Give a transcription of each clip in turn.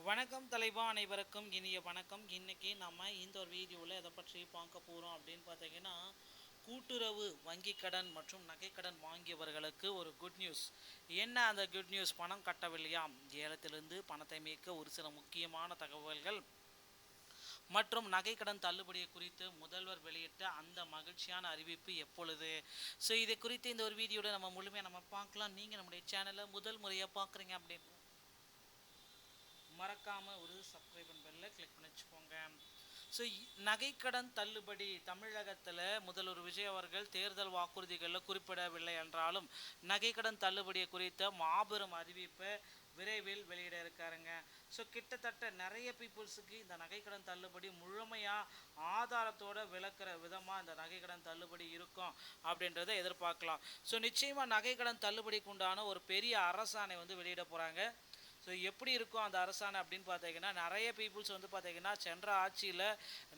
வணக்கம் தலைவா, அனைவருக்கும் இனிய வணக்கம். இன்னைக்கு நம்ம இந்த ஒரு வீடியோவில் எதை பற்றி பார்க்க போகிறோம் அப்படின்னு பார்த்தீங்கன்னா, கூட்டுறவு வங்கி கடன் மற்றும் நகைக்கடன் வாங்கியவர்களுக்கு ஒரு குட் நியூஸ். என்ன அந்த குட் நியூஸ்? பணம் கட்டவில்லையா, ஏலத்திலிருந்து பணத்தை மீட்க ஒரு சில முக்கியமான தகவல்கள் மற்றும் நகைக்கடன் தள்ளுபடியை குறித்து முதல்வர் வெளியிட்ட அந்த மகிழ்ச்சியான அறிவிப்பு எப்பொழுது? ஸோ இதை குறித்து இந்த ஒரு வீடியோவில் நம்ம முழுமையாக நம்ம பார்க்கலாம். நீங்கள் நம்முடைய சேனலை முதல் முறையாக பார்க்குறீங்க அப்படின்னு மறக்காம ஒரு சப்ஸ்கிரைப் பெல்ல கிளிக் பண்ணி வச்சுக்கோங்க. ஸோ நகைக்கடன் தள்ளுபடி தமிழகத்தில் முதல்வர் விஜய் அவர்கள் தேர்தல் வாக்குறுதிகளில் குறிப்பிடவில்லை என்றாலும் நகைக்கடன் தள்ளுபடியை குறித்த மாபெரும் அறிவிப்பை விரைவில் வெளியிட இருக்காருங்க. ஸோ கிட்டத்தட்ட நிறைய பீப்புள்ஸுக்கு இந்த நகைக்கடன் தள்ளுபடி முழுமையாக ஆதாரத்தோடு விளக்குற விதமாக இந்த நகைக்கடன் தள்ளுபடி இருக்கும் அப்படின்றத எதிர்பார்க்கலாம். ஸோ நிச்சயமாக நகைக்கடன் தள்ளுபடிக்கு உண்டான ஒரு பெரிய அரசாணை வெளியிட போகிறாங்க. ஸோ எப்படி இருக்கும் அந்த அரசாணை அப்படின்னு பார்த்தீங்கன்னா, நிறைய பீப்புள்ஸ் பார்த்தீங்கன்னா சென்ற ஆட்சியில்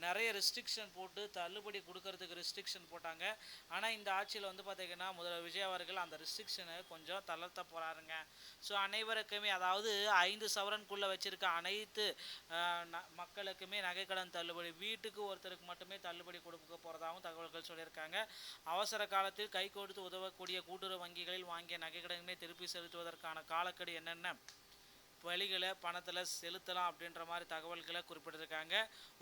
நிறைய ரெஸ்ட்ரிக்ஷன் போட்டு தள்ளுபடி கொடுக்கறதுக்கு ரெஸ்ட்ரிக்ஷன் போட்டாங்க. ஆனால் இந்த ஆட்சியில் பார்த்தீங்கன்னா முதல்வர் விஜய் அவர்கள் அந்த ரெஸ்ட்ரிக்ஷனை கொஞ்சம் தளர்த்த போகிறாருங்க. ஸோ அனைவருக்குமே, அதாவது 5 சவரனுக்குள்ளே வச்சுருக்க அனைத்து மக்களுக்குமே நகைக்கடன் தள்ளுபடி, வீட்டுக்கு ஒருத்தருக்கு மட்டுமே தள்ளுபடி கொடுக்க போகிறதாகவும் தகவல்கள் சொல்லியிருக்காங்க. அவசர காலத்தில் கை கொடுத்து உதவக்கூடிய கூட்டுறவு வங்கிகளில் வாங்கிய நகைக்கடனை திருப்பி செலுத்துவதற்கான காலக்கெடு என்னென்ன வழிகளை பணத்தில் செலுத்தலாம் அப்படின்ற மாதிரி தகவல்களை குறிப்பிட்டிருக்காங்க.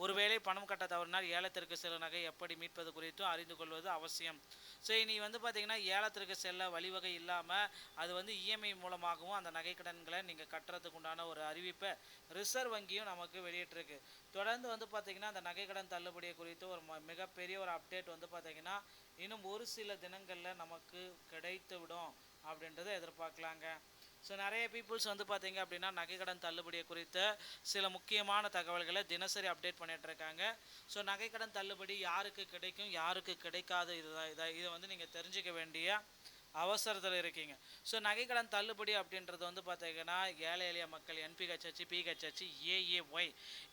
ஒருவேளை பணம் கட்ட தவறினால் ஏலத்திற்கு செல்லும் நகை எப்படி மீட்பது குறித்தும் அறிந்து கொள்வது அவசியம். ஸோ இனி பார்த்தீங்கன்னா ஏலத்திற்கு செல்ல வழிவகை இல்லாமல் அது இஎம்ஐ மூலமாகவும் அந்த நகை கடன்களை நீங்கள் கட்டுறதுக்கு உண்டான ஒரு அறிவிப்பை ரிசர்வ் வங்கியும் நமக்கு வெளியிட்டிருக்கு. தொடர்ந்து பார்த்தீங்கன்னா அந்த நகை கடன் தள்ளுபடியை குறித்து ஒரு மிகப்பெரிய ஒரு அப்டேட் பார்த்தீங்கன்னா இன்னும் ஒரு சில தினங்களில் நமக்கு கிடைத்து விடும் அப்படின்றத எதிர்பார்க்கலாங்க. ஸோ நிறைய பீப்புள்ஸ் பார்த்தீங்க அப்படின்னா நகைக்கடன் தள்ளுபடியை குறித்த சில முக்கியமான தகவல்களை தினசரி அப்டேட் பண்ணிகிட்டு இருக்காங்க. ஸோ நகைக்கடன் தள்ளுபடி யாருக்கு கிடைக்கும், யாருக்கு கிடைக்காது, இதை நீங்கள் தெரிஞ்சுக்க வேண்டிய அவசரத்தில் இருக்கீங்க. ஸோ நகைக்கடன் தள்ளுபடி அப்படின்றது பார்த்தீங்கன்னா ஏழை எளிய மக்கள், என்பிஹெச்ஹெச், பிஹெச்ஹெச், ஏஏஒய்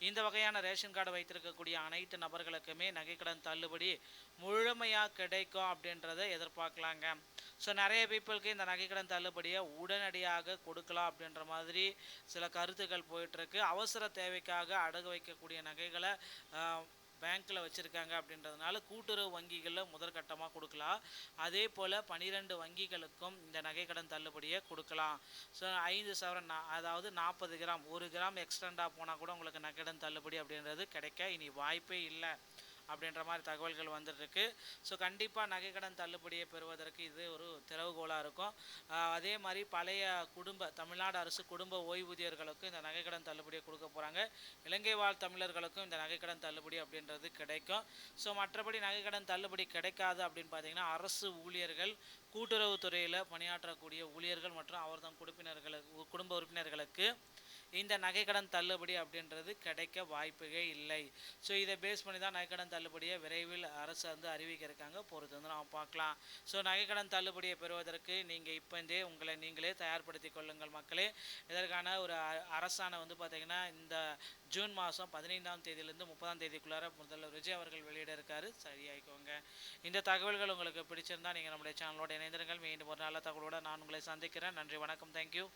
இந்த வகையான ரேஷன் கார்டு வைத்திருக்கக்கூடிய அனைத்து நபர்களுக்குமே நகைக்கடன் தள்ளுபடி முழுமையாக கிடைக்கும் அப்படின்றத எதிர்பார்க்கலாங்க. ஸோ நிறைய பீப்புளுக்கு இந்த நகைக்கடன் தள்ளுபடியை உடனடியாக கொடுக்கலாம் அப்படின்ற மாதிரி சில கருத்துக்கள் போயிட்டுருக்கு. அவசர தேவைக்காக அடகு வைக்கக்கூடிய நகைகளை பேங்க்கில் வச்சுருக்காங்க அப்படின்றதுனால கூட்டுறவு வங்கிகளில் முதற்கட்டமாக கொடுக்கலாம். அதே போல் 12 வங்கிகளுக்கும் இந்த நகைக்கடன் தள்ளுபடியை கொடுக்கலாம். ஸோ 5 சவரன், அதாவது 40 கிராம், 1 கிராம் எக்ஸ்டெண்டாக போனால் கூட உங்களுக்கு நகைக்கடன் தள்ளுபடி அப்படின்றது கிடைக்க இனி வாய்ப்பே இல்லை அப்படின்ற மாதிரி தகவல்கள் வந்துட்டுருக்கு. ஸோ கண்டிப்பாக நகைக்கடன் தள்ளுபடியை பெறுவதற்கு இது ஒரு திறவுகோலாக இருக்கும். அதே மாதிரி பழைய தமிழ்நாடு அரசு குடும்ப ஓய்வூதியர்களுக்கும் இந்த நகைக்கடன் தள்ளுபடியை கொடுக்க போகிறாங்க. இலங்கை வாழ் தமிழர்களுக்கும் இந்த நகைக்கடன் தள்ளுபடி அப்படின்றது கிடைக்கும். ஸோ மற்றபடி நகைக்கடன் தள்ளுபடி கிடைக்காது அப்படின்னு பார்த்தீங்கன்னா அரசு ஊழியர்கள், கூட்டுறவுத்துறையில் பணியாற்றக்கூடிய ஊழியர்கள் மற்றும் அவர்தம் குடும்ப உறுப்பினர்களுக்கு இந்த நகைக்கடன் தள்ளுபடி அப்படின்றது கிடைக்க வாய்ப்புகே இல்லை. ஸோ இதை பேஸ் பண்ணி தான் நகைக்கடன் தள்ளுபடியை விரைவில் அரசு அறிவிக்க இருக்காங்க. பொறுத்து நாம் பார்க்கலாம். ஸோ நகைக்கடன் தள்ளுபடியை பெறுவதற்கு நீங்கள் இப்போந்தே உங்களை நீங்களே தயார்படுத்தி கொள்ளுங்கள் மக்களே. இதற்கான ஒரு அரசாணை பார்த்தீங்கன்னா இந்த ஜூன் மாதம் 15ஆம் தேதியிலேருந்து 30ஆம் தேதிக்குள்ளார முதல்வர் விஜய் அவர்கள் வெளியிட இருக்காரு. சரியாயிக்கோங்க. இந்த தகவல்கள் உங்களுக்கு பிடிச்சிருந்தா நீங்கள் நம்முடைய சேனலோட இணைந்திருங்கள். மீண்டும் ஒரு நல்ல தகவலோடு நான் உங்களை சந்திக்கிறேன். நன்றி, வணக்கம், தேங்க்யூ.